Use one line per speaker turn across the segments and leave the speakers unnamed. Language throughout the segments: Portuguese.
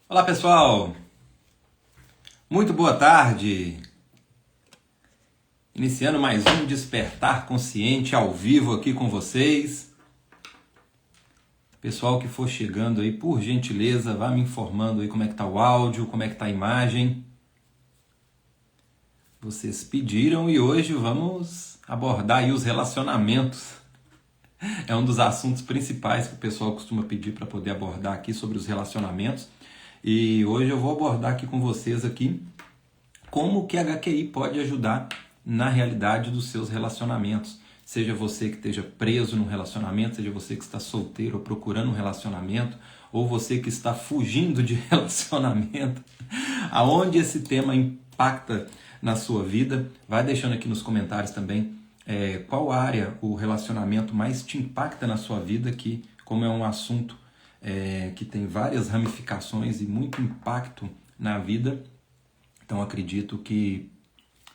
Olá pessoal, muito boa tarde. Iniciando mais um Despertar Consciente ao vivo aqui com vocês. Pessoal que for chegando aí, por gentileza, vá me informando aí como é que tá o áudio, como é que tá a imagem. Vocês pediram e hoje vamos abordar aí os relacionamentos. É um dos assuntos principais que o pessoal costuma pedir para poder abordar aqui sobre os relacionamentos. E hoje eu vou abordar aqui com vocês aqui como que a HQI pode ajudar na realidade dos seus relacionamentos. Seja você que esteja preso num relacionamento, seja você que está solteiro ou procurando um relacionamento, ou você que está fugindo de relacionamento, aonde esse tema impacta na sua vida, vai deixando aqui nos comentários também qual área o relacionamento mais te impacta na sua vida, que como é um assunto que tem várias ramificações e muito impacto na vida, então acredito que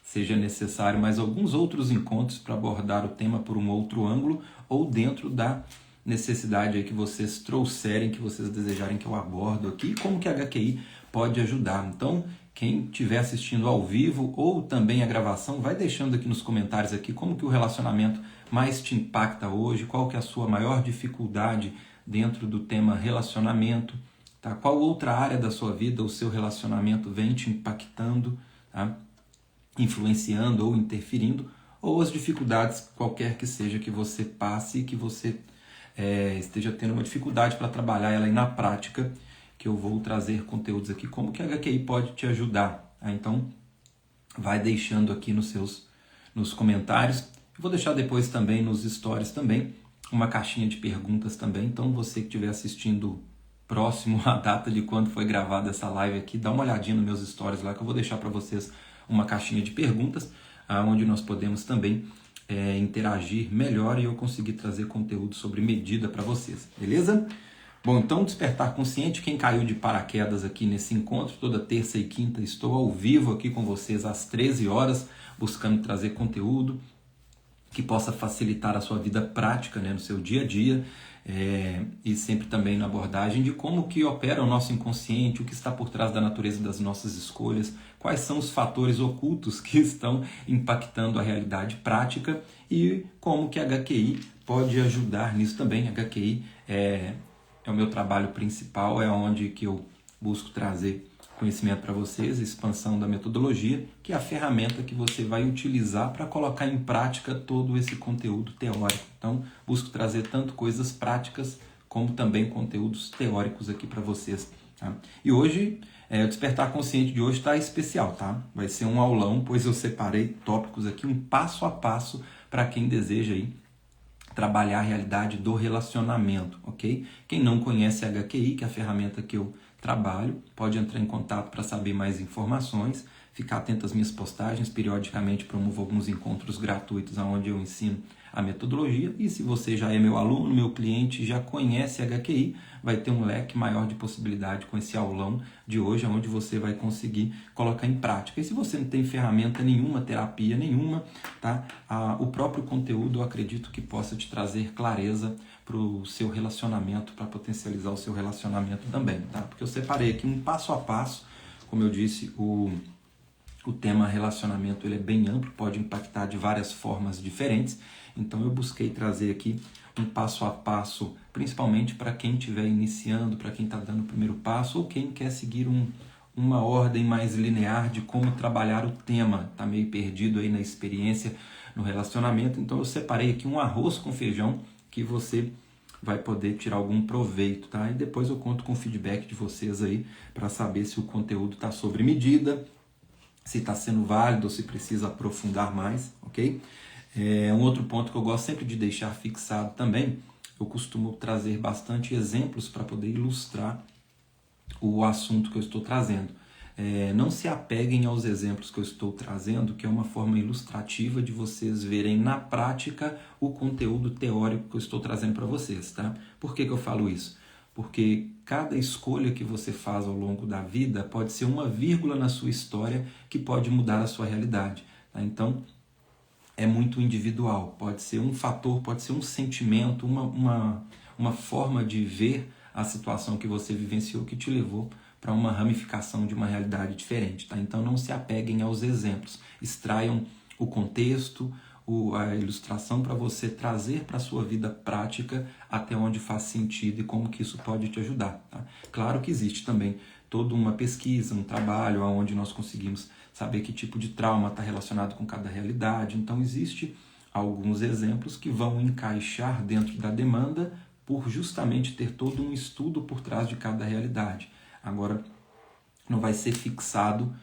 seja necessário mais alguns outros encontros para abordar o tema por um outro ângulo ou dentro da necessidade aí que vocês trouxerem, que vocês desejarem que eu abordo aqui, como que a HQI pode ajudar. Então, quem estiver assistindo ao vivo ou também a gravação, vai deixando aqui nos comentários aqui como que o relacionamento mais te impacta hoje, qual que é a sua maior dificuldade dentro do tema relacionamento, tá? Qual outra área da sua vida o seu relacionamento vem te impactando, tá? Influenciando ou interferindo, ou as dificuldades qualquer que seja que você passe e que você esteja tendo uma dificuldade para trabalhar ela aí na prática, que eu vou trazer conteúdos aqui, como que a HQI pode te ajudar. Tá? Então, vai deixando aqui nos comentários. Eu vou deixar depois também nos stories também, uma caixinha de perguntas também. Então, você que estiver assistindo próximo à data de quando foi gravada essa live aqui, dá uma olhadinha nos meus stories lá, que eu vou deixar para vocês uma caixinha de perguntas, onde nós podemos também interagir melhor e eu conseguir trazer conteúdo sobre medida para vocês, beleza? Bom, então Despertar Consciente, quem caiu de paraquedas aqui nesse encontro, toda terça e quinta estou ao vivo aqui com vocês às 13 horas, buscando trazer conteúdo que possa facilitar a sua vida prática, né, no seu dia a dia, e sempre também na abordagem de como que opera o nosso inconsciente, o que está por trás da natureza das nossas escolhas, quais são os fatores ocultos que estão impactando a realidade prática e como que a HQI pode ajudar nisso também. A HQI é o meu trabalho principal, é onde que eu busco trazer conhecimento para vocês, expansão da metodologia, que é a ferramenta que você vai utilizar para colocar em prática todo esse conteúdo teórico. Então, busco trazer tanto coisas práticas como também conteúdos teóricos aqui para vocês. Tá? E hoje, o Despertar Consciente de hoje está especial, tá? Vai ser um aulão, pois eu separei tópicos aqui, um passo a passo para quem deseja aí trabalhar a realidade do relacionamento, ok? Quem não conhece a HQI, que é a ferramenta que eu trabalho, pode entrar em contato para saber mais informações, ficar atento às minhas postagens, periodicamente promovo alguns encontros gratuitos onde eu ensino a metodologia, e se você já é meu aluno, meu cliente, já conhece a HQI, vai ter um leque maior de possibilidade com esse aulão de hoje, onde você vai conseguir colocar em prática. E se você não tem ferramenta nenhuma, terapia nenhuma, tá? O próprio conteúdo eu acredito que possa te trazer clareza para o seu relacionamento, para potencializar o seu relacionamento também, tá? Porque eu separei aqui um passo a passo, como eu disse, o tema relacionamento ele é bem amplo, pode impactar de várias formas diferentes, então eu busquei trazer aqui um passo a passo, principalmente para quem estiver iniciando, para quem está dando o primeiro passo, ou quem quer seguir uma ordem mais linear de como trabalhar o tema, está meio perdido aí na experiência no relacionamento, então eu separei aqui um arroz com feijão que você vai poder tirar algum proveito, tá? E depois eu conto com o feedback de vocês aí para saber se o conteúdo está sobre medida, se está sendo válido ou se precisa aprofundar mais, ok? Um outro ponto que eu gosto sempre de deixar fixado também, eu costumo trazer bastante exemplos para poder ilustrar o assunto que eu estou trazendo. Não se apeguem aos exemplos que eu estou trazendo, que é uma forma ilustrativa de vocês verem na prática o conteúdo teórico que eu estou trazendo para vocês, tá? Por que eu falo isso? Porque cada escolha que você faz ao longo da vida pode ser uma vírgula na sua história que pode mudar a sua realidade. Tá? Então, é muito individual. Pode ser um fator, pode ser um sentimento, uma forma de ver a situação que você vivenciou que te levou para uma ramificação de uma realidade diferente. Tá? Então não se apeguem aos exemplos, extraiam o contexto, a ilustração para você trazer para a sua vida prática até onde faz sentido e como que isso pode te ajudar. Tá? Claro que existe também toda uma pesquisa, um trabalho onde nós conseguimos saber que tipo de trauma está relacionado com cada realidade. Então existe alguns exemplos que vão encaixar dentro da demanda por justamente ter todo um estudo por trás de cada realidade. Agora, não vai ser fixado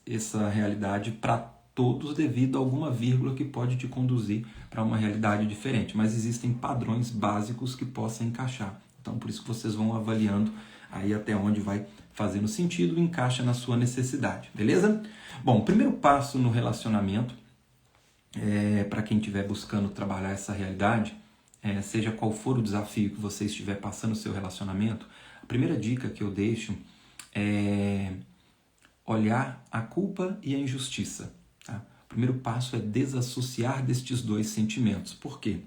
essa realidade para todos devido a alguma vírgula que pode te conduzir para uma realidade diferente, mas existem padrões básicos que possam encaixar. Então, por isso que vocês vão avaliando aí até onde vai fazendo sentido e encaixa na sua necessidade, beleza? Bom, o primeiro passo no relacionamento, para quem estiver buscando trabalhar essa realidade, seja qual for o desafio que você estiver passando no seu relacionamento, a primeira dica que eu deixo é olhar a culpa e a injustiça. Tá? O primeiro passo é desassociar destes dois sentimentos. Por quê?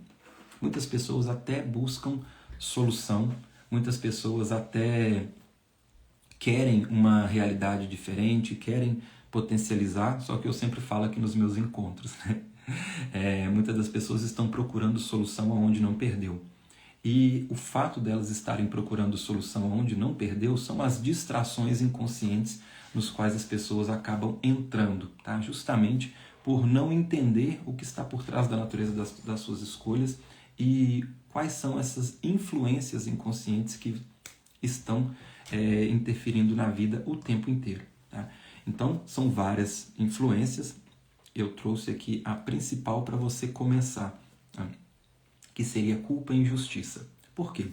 Muitas pessoas até buscam solução, muitas pessoas até querem uma realidade diferente, querem potencializar, só que eu sempre falo aqui nos meus encontros, né? Muitas das pessoas estão procurando solução aonde não perdeu. E o fato delas estarem procurando solução onde não perdeu são as distrações inconscientes nos quais as pessoas acabam entrando, tá? Justamente por não entender o que está por trás da natureza das suas escolhas e quais são essas influências inconscientes que estão interferindo na vida o tempo inteiro. Tá? Então, são várias influências. Eu trouxe aqui a principal para você começar, tá? Que seria culpa e injustiça. Por quê?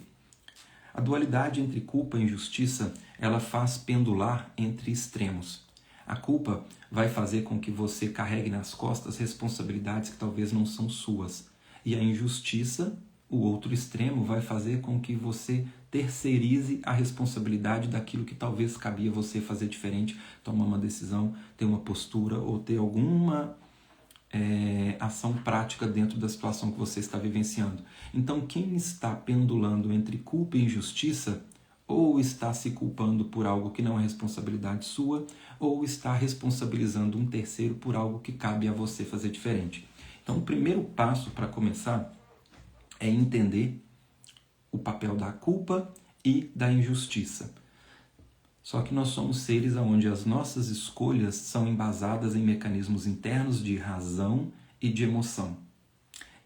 A dualidade entre culpa e injustiça, ela faz pendular entre extremos. A culpa vai fazer com que você carregue nas costas responsabilidades que talvez não são suas. E a injustiça, o outro extremo, vai fazer com que você terceirize a responsabilidade daquilo que talvez cabia você fazer diferente, tomar uma decisão, ter uma postura ou ter alguma ação prática dentro da situação que você está vivenciando. Então, quem está pendulando entre culpa e injustiça, ou está se culpando por algo que não é responsabilidade sua, ou está responsabilizando um terceiro por algo que cabe a você fazer diferente. Então, o primeiro passo para começar é entender o papel da culpa e da injustiça. Só que nós somos seres onde as nossas escolhas são embasadas em mecanismos internos de razão e de emoção.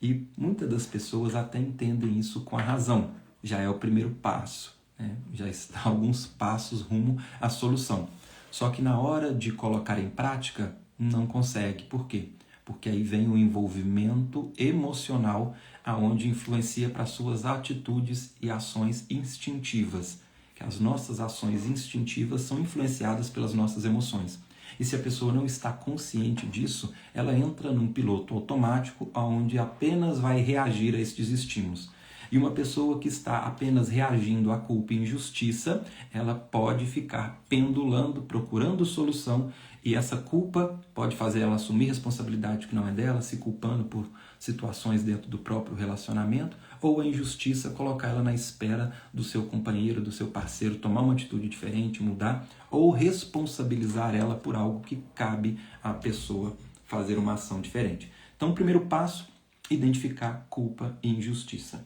E muitas das pessoas até entendem isso com a razão. Já é o primeiro passo, né? Já está alguns passos rumo à solução. Só que na hora de colocar em prática, não consegue. Por quê? Porque aí vem o envolvimento emocional aonde influencia para suas atitudes e ações instintivas. As nossas ações instintivas são influenciadas pelas nossas emoções. E se a pessoa não está consciente disso, ela entra num piloto automático onde apenas vai reagir a estes estímulos. E uma pessoa que está apenas reagindo à culpa e injustiça, ela pode ficar pendulando, procurando solução, e essa culpa pode fazer ela assumir responsabilidade que não é dela, se culpando por situações dentro do próprio relacionamento, ou a injustiça colocar ela na espera do seu companheiro, do seu parceiro, tomar uma atitude diferente, mudar, ou responsabilizar ela por algo que cabe à pessoa fazer uma ação diferente. Então, o primeiro passo, identificar culpa e injustiça.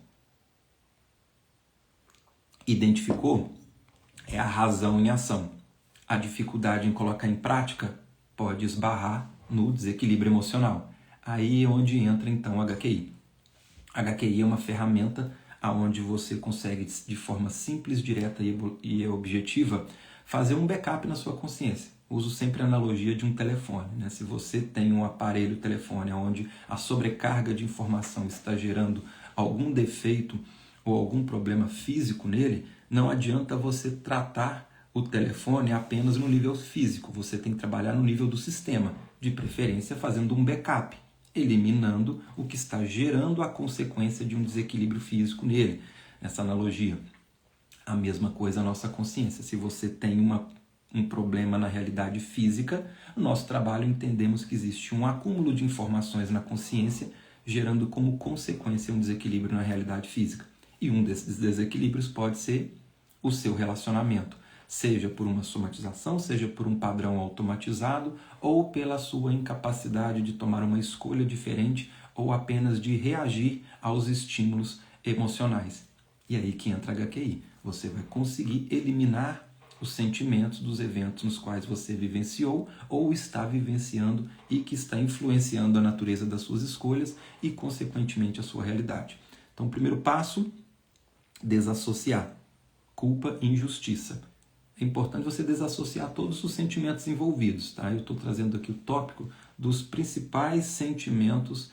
Identificou? É a razão em ação. A dificuldade em colocar em prática pode esbarrar no desequilíbrio emocional. Aí é onde entra então o HQI. HQI é uma ferramenta onde você consegue, de forma simples, direta e objetiva, fazer um backup na sua consciência. Uso sempre a analogia de um telefone, né? Se você tem um aparelho telefone onde a sobrecarga de informação está gerando algum defeito ou algum problema físico nele, não adianta você tratar o telefone apenas no nível físico. Você tem que trabalhar no nível do sistema, de preferência fazendo um backup, eliminando o que está gerando a consequência de um desequilíbrio físico nele. Essa analogia. A mesma coisa a nossa consciência. Se você tem um problema na realidade física, no nosso trabalho entendemos que existe um acúmulo de informações na consciência, gerando como consequência um desequilíbrio na realidade física. E um desses desequilíbrios pode ser o seu relacionamento. seja por uma somatização, seja por um padrão automatizado ou pela sua incapacidade de tomar uma escolha diferente ou apenas de reagir aos estímulos emocionais. E aí que entra a HQI. Você vai conseguir eliminar os sentimentos dos eventos nos quais você vivenciou ou está vivenciando e que está influenciando a natureza das suas escolhas e, consequentemente, a sua realidade. Então, o primeiro passo, desassociar culpa e injustiça. É importante você desassociar todos os sentimentos envolvidos. Tá? Eu estou trazendo aqui o tópico dos principais sentimentos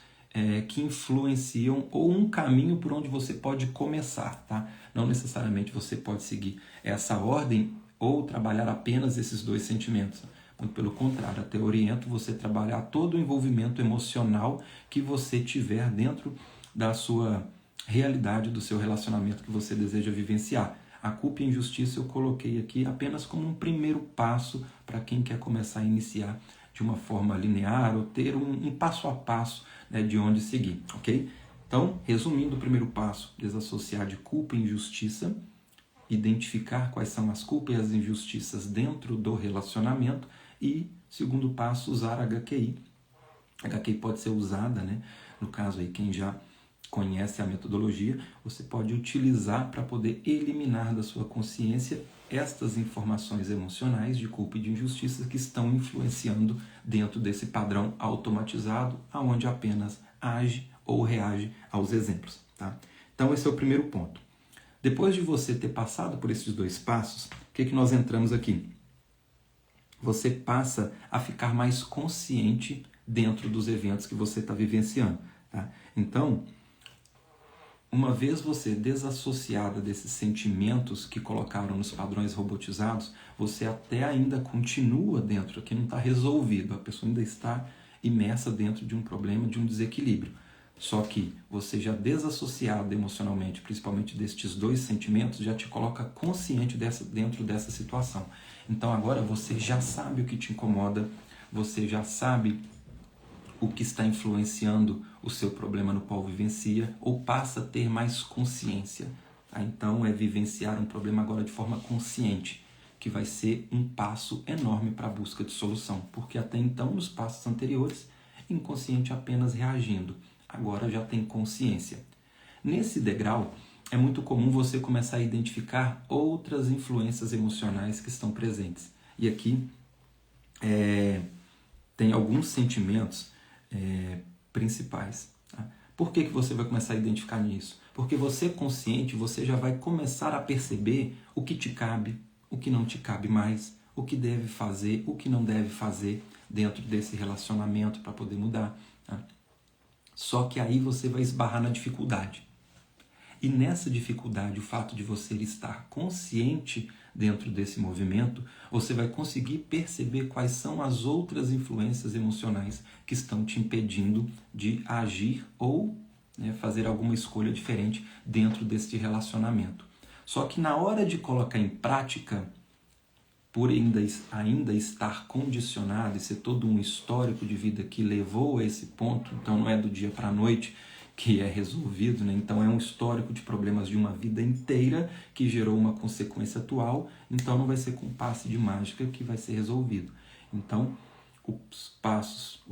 que influenciam ou um caminho por onde você pode começar. Tá? Não necessariamente você pode seguir essa ordem ou trabalhar apenas esses dois sentimentos. Muito pelo contrário, até oriento você a trabalhar todo o envolvimento emocional que você tiver dentro da sua realidade, do seu relacionamento que você deseja vivenciar. A culpa e a injustiça eu coloquei aqui apenas como um primeiro passo para quem quer começar a iniciar de uma forma linear ou ter um passo a passo, né, de onde seguir, ok? Então, resumindo, o primeiro passo, desassociar de culpa e injustiça, identificar quais são as culpas e as injustiças dentro do relacionamento e, segundo passo, usar a HQI. A HQI pode ser usada, né? No caso aí, quem já conhece a metodologia, você pode utilizar para poder eliminar da sua consciência estas informações emocionais de culpa e de injustiça que estão influenciando dentro desse padrão automatizado, aonde apenas age ou reage aos exemplos. Tá? Então esse é o primeiro ponto. Depois de você ter passado por esses dois passos, o que nós entramos aqui? Você passa a ficar mais consciente dentro dos eventos que você está vivenciando. Tá? Então, uma vez você desassociada desses sentimentos que colocaram nos padrões robotizados, você até ainda continua dentro, aqui não está resolvido, a pessoa ainda está imersa dentro de um problema, de um desequilíbrio. Só que você já desassociado emocionalmente, principalmente destes dois sentimentos, já te coloca consciente dentro dessa situação. Então agora você já sabe o que te incomoda, você já sabe o que está influenciando o seu problema no qual vivencia, ou passa a ter mais consciência. Tá? Então é vivenciar um problema agora de forma consciente, que vai ser um passo enorme para a busca de solução, porque até então, nos passos anteriores, inconsciente apenas reagindo, agora já tem consciência. Nesse degrau, é muito comum você começar a identificar outras influências emocionais que estão presentes. E aqui tem alguns sentimentos principais. Tá? Por que você vai começar a identificar nisso? Porque você consciente, você já vai começar a perceber o que te cabe, o que não te cabe mais, o que deve fazer, o que não deve fazer dentro desse relacionamento para poder mudar. Tá? Só que aí você vai esbarrar na dificuldade. E nessa dificuldade, o fato de você estar consciente dentro desse movimento, você vai conseguir perceber quais são as outras influências emocionais que estão te impedindo de agir ou fazer alguma escolha diferente dentro deste relacionamento. Só que na hora de colocar em prática, por ainda estar condicionado e ser todo um histórico de vida que levou a esse ponto, então não é do dia para a noite que é resolvido, né? Então é um histórico de problemas de uma vida inteira que gerou uma consequência atual, então não vai ser com passe de mágica que vai ser resolvido. Então, os passos,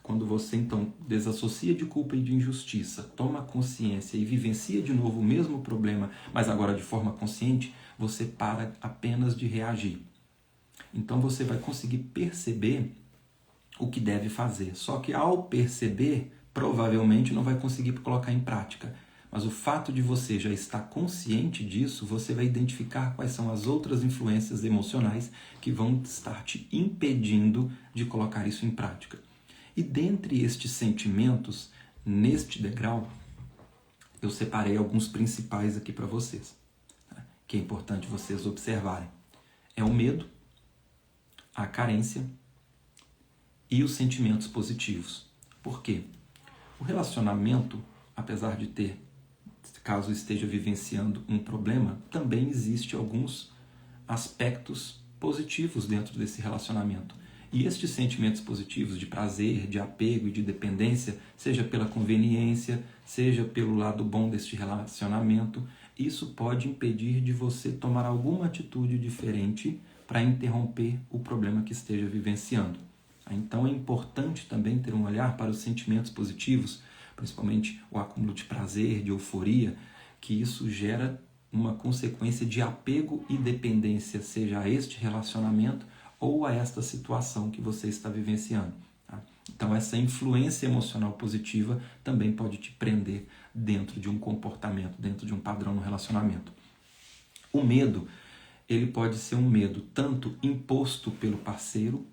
quando você então desassocia de culpa e de injustiça, toma consciência e vivencia de novo o mesmo problema, mas agora de forma consciente, você para apenas de reagir. Então você vai conseguir perceber o que deve fazer. Só que ao perceber, provavelmente não vai conseguir colocar em prática. Mas o fato de você já estar consciente disso, você vai identificar quais são as outras influências emocionais que vão estar te impedindo de colocar isso em prática. E dentre estes sentimentos, neste degrau, eu separei alguns principais aqui para vocês, tá? Que é importante vocês observarem. É o medo, a carência e os sentimentos positivos. Por quê? O relacionamento, apesar de ter, caso esteja vivenciando um problema, também existe alguns aspectos positivos dentro desse relacionamento. E estes sentimentos positivos de prazer, de apego e de dependência, seja pela conveniência, seja pelo lado bom deste relacionamento, isso pode impedir de você tomar alguma atitude diferente para interromper o problema que esteja vivenciando. Então é importante também ter um olhar para os sentimentos positivos, principalmente o acúmulo de prazer, de euforia, que isso gera uma consequência de apego e dependência, seja a este relacionamento ou a esta situação que você está vivenciando. Tá? Então essa influência emocional positiva também pode te prender dentro de um comportamento, dentro de um padrão no relacionamento. O medo, ele pode ser um medo tanto imposto pelo parceiro,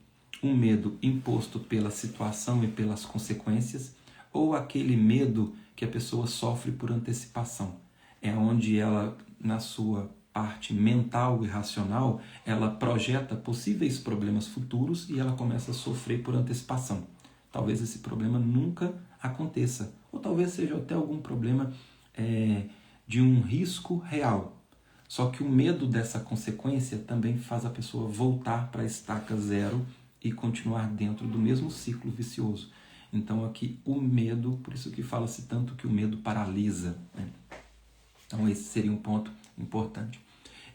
um medo imposto pela situação e pelas consequências, ou aquele medo que a pessoa sofre por antecipação. É onde ela, na sua parte mental e racional, ela projeta possíveis problemas futuros e ela começa a sofrer por antecipação. Talvez esse problema nunca aconteça, ou talvez seja até algum problema de um risco real. Só que o medo dessa consequência também faz a pessoa voltar para a estaca zero e continuar dentro do mesmo ciclo vicioso. Então aqui o medo, por isso que fala-se tanto que o medo paralisa, né? Então esse seria um ponto importante.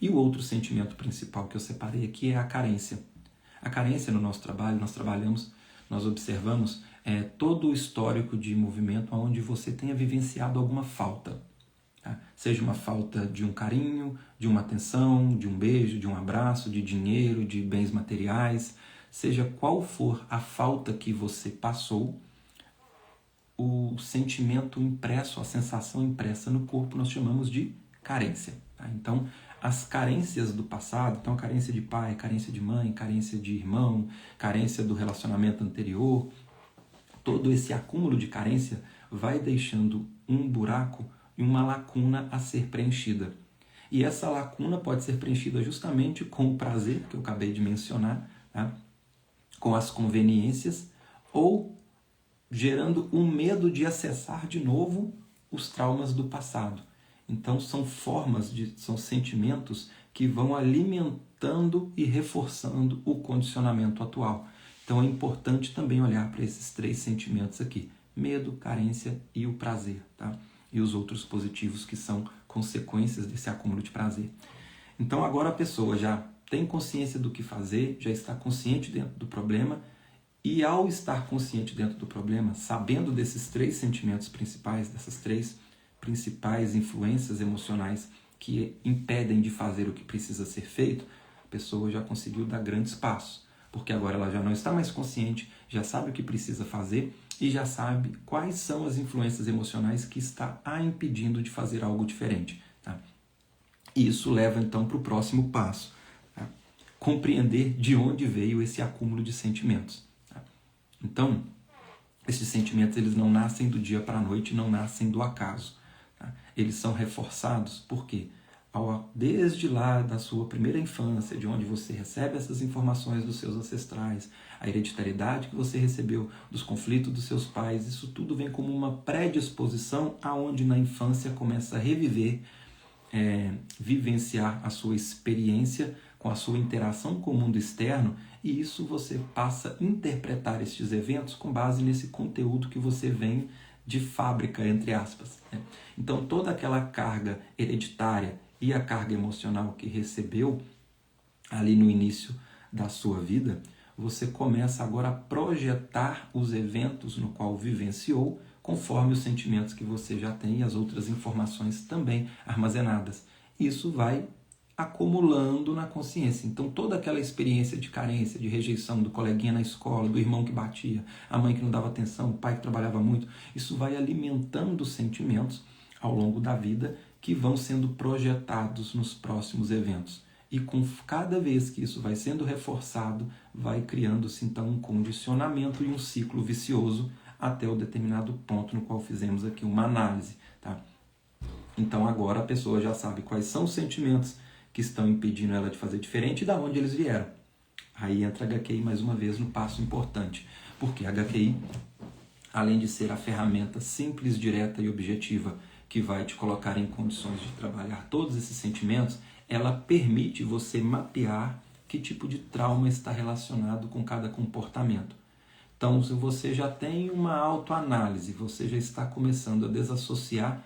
E o outro sentimento principal que eu separei aqui é a carência. A carência no nosso trabalho, nós observamos todo o histórico de movimento onde você tenha vivenciado alguma falta. Tá? Seja uma falta de um carinho, de uma atenção, de um beijo, de um abraço, de dinheiro, de bens materiais, seja qual for a falta que você passou, o sentimento impresso, a sensação impressa no corpo nós chamamos de carência. Tá? Então, as carências do passado, então carência de pai, carência de mãe, carência de irmão, carência do relacionamento anterior, todo esse acúmulo de carência vai deixando um buraco e uma lacuna a ser preenchida. E essa lacuna pode ser preenchida justamente com o prazer, que eu acabei de mencionar, tá? Com as conveniências, ou gerando um medo de acessar de novo os traumas do passado. Então são são sentimentos que vão alimentando e reforçando o condicionamento atual. Então é importante também olhar para esses três sentimentos aqui: medo, carência e o prazer, tá? E os outros positivos que são consequências desse acúmulo de prazer. Então agora a pessoa já tem consciência do que fazer, já está consciente dentro do problema, e ao estar consciente dentro do problema, sabendo desses três sentimentos principais, dessas três principais influências emocionais que impedem de fazer o que precisa ser feito, a pessoa já conseguiu dar grandes passos, porque agora ela já não está mais consciente, já sabe o que precisa fazer e já sabe quais são as influências emocionais que está a impedindo de fazer algo diferente. Tá? E isso leva então para o próximo passo, tá? Compreender de onde veio esse acúmulo de sentimentos. Tá? Então, esses sentimentos eles não nascem do dia para a noite, não nascem do acaso. Tá? Eles são reforçados por quê? Desde lá da sua primeira infância, de onde você recebe essas informações dos seus ancestrais, a hereditariedade que você recebeu dos conflitos dos seus pais, isso tudo vem como uma predisposição aonde na infância começa a reviver, vivenciar a sua experiência com a sua interação com o mundo externo, e isso você passa a interpretar estes eventos com base nesse conteúdo que você vem de fábrica, entre aspas. Né? Então toda aquela carga hereditária e a carga emocional que recebeu ali no início da sua vida, você começa agora a projetar os eventos no qual vivenciou, conforme os sentimentos que você já tem e as outras informações também armazenadas. Isso vai acumulando na consciência. Então toda aquela experiência de carência, de rejeição do coleguinha na escola, do irmão que batia, a mãe que não dava atenção, o pai que trabalhava muito, isso vai alimentando sentimentos ao longo da vida que vão sendo projetados nos próximos eventos. E com cada vez que isso vai sendo reforçado, vai criando-se então um condicionamento e um ciclo vicioso até o determinado ponto no qual fizemos aqui uma análise. Tá? Então agora a pessoa já sabe quais são os sentimentos que estão impedindo ela de fazer diferente e de onde eles vieram. Aí entra a HQI mais uma vez no passo importante, porque a HQI, além de ser a ferramenta simples, direta e objetiva que vai te colocar em condições de trabalhar todos esses sentimentos, ela permite você mapear que tipo de trauma está relacionado com cada comportamento. Então, se você já tem uma autoanálise, você já está começando a desassociar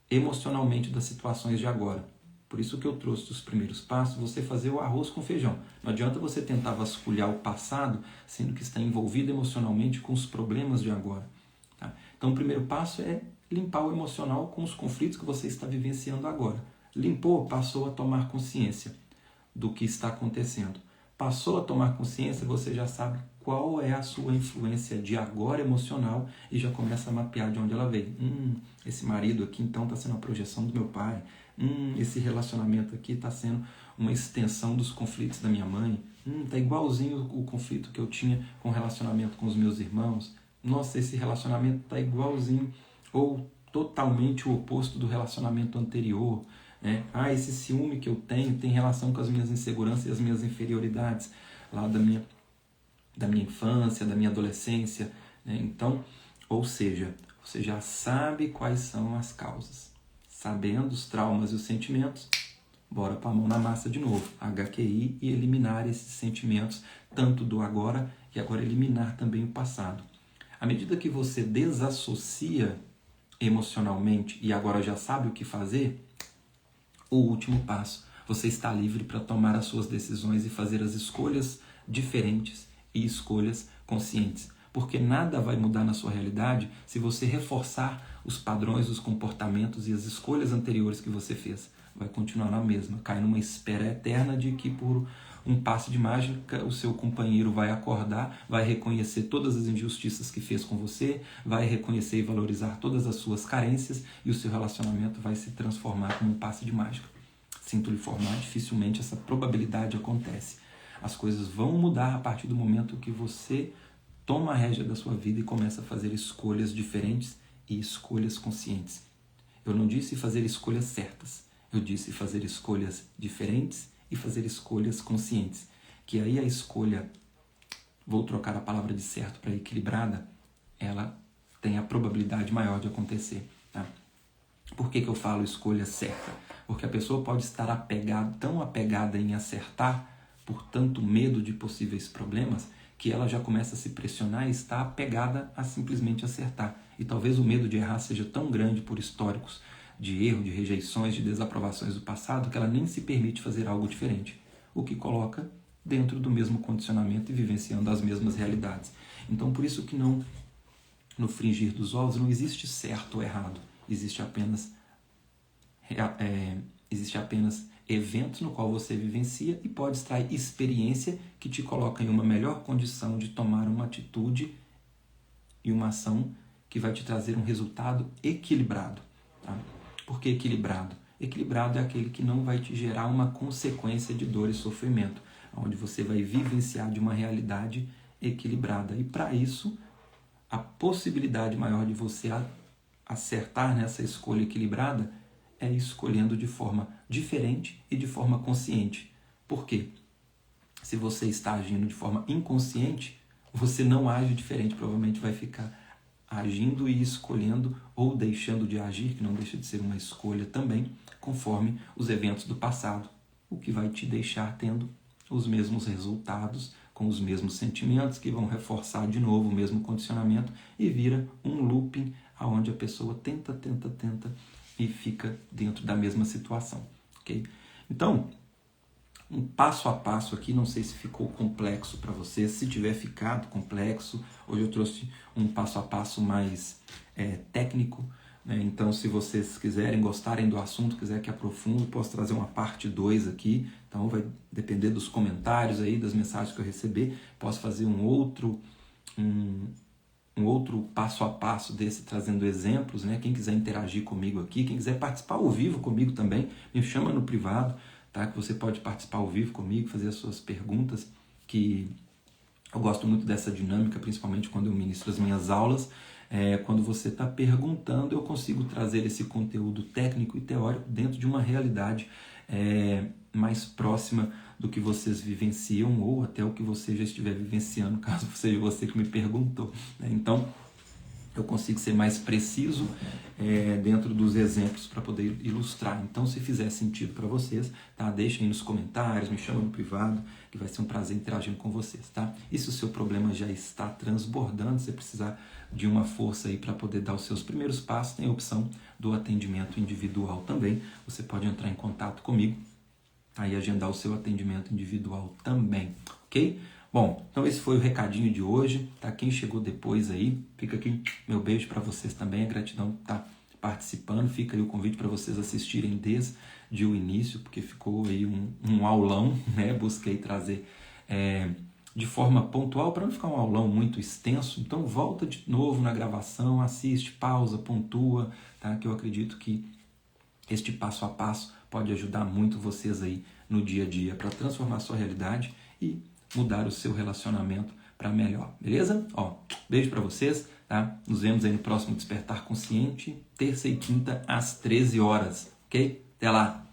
emocionalmente das situações de agora. Por isso que eu trouxe os primeiros passos, você fazer o arroz com feijão. Não adianta você tentar vasculhar o passado, sendo que está envolvido emocionalmente com os problemas de agora. Tá? Então o primeiro passo é limpar o emocional com os conflitos que você está vivenciando agora. Limpou, passou a tomar consciência do que está acontecendo. Passou a tomar consciência, você já sabe qual é a sua influência de agora emocional e já começa a mapear de onde ela veio. Esse marido aqui então está sendo uma projeção do meu pai. Esse relacionamento aqui está sendo uma extensão dos conflitos da minha mãe. Está igualzinho o conflito que eu tinha com o relacionamento com os meus irmãos. Nossa, esse relacionamento está igualzinho ou totalmente o oposto do relacionamento anterior. Esse ciúme que eu tenho tem relação com as minhas inseguranças e as minhas inferioridades lá da minha infância, da minha adolescência. Então, ou seja, você já sabe quais são as causas. Sabendo os traumas e os sentimentos, bora para a mão na massa de novo. HQI e eliminar esses sentimentos, tanto do agora e agora eliminar também o passado. À medida que você desassocia emocionalmente e agora já sabe o que fazer, o último passo, você está livre para tomar as suas decisões e fazer as escolhas diferentes e escolhas conscientes. Porque nada vai mudar na sua realidade se você reforçar os padrões, os comportamentos e as escolhas anteriores que você fez. Vai continuar na mesma, cai numa espera eterna de que por um passe de mágica o seu companheiro vai acordar, vai reconhecer todas as injustiças que fez com você, vai reconhecer e valorizar todas as suas carências e o seu relacionamento vai se transformar como um passe de mágica. Sinto lhe informar, dificilmente essa probabilidade acontece. As coisas vão mudar a partir do momento que você toma a rédea da sua vida e começa a fazer escolhas diferentes e escolhas conscientes. Eu não disse fazer escolhas certas, eu disse fazer escolhas diferentes e fazer escolhas conscientes. Que aí a escolha, vou trocar a palavra de certo para equilibrada, ela tem a probabilidade maior de acontecer. Tá? Por que eu falo escolha certa? Porque a pessoa pode estar tão apegada em acertar, por tanto medo de possíveis problemas, que ela já começa a se pressionar e está apegada a simplesmente acertar. E talvez o medo de errar seja tão grande por históricos de erro, de rejeições, de desaprovações do passado, que ela nem se permite fazer algo diferente. O que coloca dentro do mesmo condicionamento e vivenciando as mesmas realidades. Então, por isso que no fringir dos ovos não existe certo ou errado. Existe apenas eventos no qual você vivencia e pode extrair experiência que te coloca em uma melhor condição de tomar uma atitude e uma ação que vai te trazer um resultado equilibrado. Tá? Por que equilibrado? Equilibrado é aquele que não vai te gerar uma consequência de dor e sofrimento, onde você vai vivenciar de uma realidade equilibrada. E para isso, a possibilidade maior de você acertar nessa escolha equilibrada é escolhendo de forma diferente e de forma consciente. Por quê? Se você está agindo de forma inconsciente, você não age diferente, provavelmente vai ficar agindo e escolhendo ou deixando de agir, que não deixa de ser uma escolha também, conforme os eventos do passado, o que vai te deixar tendo os mesmos resultados, com os mesmos sentimentos, que vão reforçar de novo o mesmo condicionamento e vira um looping onde a pessoa tenta e fica dentro da mesma situação. Okay? Então, um passo a passo aqui, não sei se ficou complexo para você. Se tiver ficado complexo, hoje eu trouxe um passo a passo mais técnico, né? Então, se vocês quiserem, gostarem do assunto, quiser que aprofunde, posso trazer uma parte 2 aqui. Então vai depender dos comentários aí, das mensagens que eu receber. Posso fazer um outro passo a passo desse, trazendo exemplos, né? Quem quiser interagir comigo aqui, quem quiser participar ao vivo comigo também, me chama no privado, tá? Que você pode participar ao vivo comigo, fazer as suas perguntas, que eu gosto muito dessa dinâmica, principalmente quando eu ministro as minhas aulas. Quando você está perguntando, eu consigo trazer esse conteúdo técnico e teórico dentro de uma realidade mais próxima do que vocês vivenciam ou até o que você já estiver vivenciando, caso seja você que me perguntou. Né? Então, eu consigo ser mais preciso dentro dos exemplos para poder ilustrar. Então, se fizer sentido para vocês, tá? Deixem aí nos comentários, me chamam no privado, que vai ser um prazer interagindo com vocês, tá? E se o seu problema já está transbordando, você precisar de uma força aí para poder dar os seus primeiros passos, tem a opção do atendimento individual também. Você pode entrar em contato comigo, tá? E agendar o seu atendimento individual também, ok? Bom, então esse foi o recadinho de hoje, tá? Quem chegou depois aí, fica aqui meu beijo para vocês também, a gratidão por estar participando, fica aí o convite para vocês assistirem desde o início, porque ficou aí um aulão, né? Busquei trazer de forma pontual para não ficar um aulão muito extenso, então volta de novo na gravação, assiste, pausa, pontua, tá? Que eu acredito que este passo a passo pode ajudar muito vocês aí no dia a dia para transformar a sua realidade e mudar o seu relacionamento para melhor, beleza? Ó, beijo para vocês, tá? Nos vemos aí no próximo Despertar Consciente, terça e quinta às 13 horas, ok? Até lá!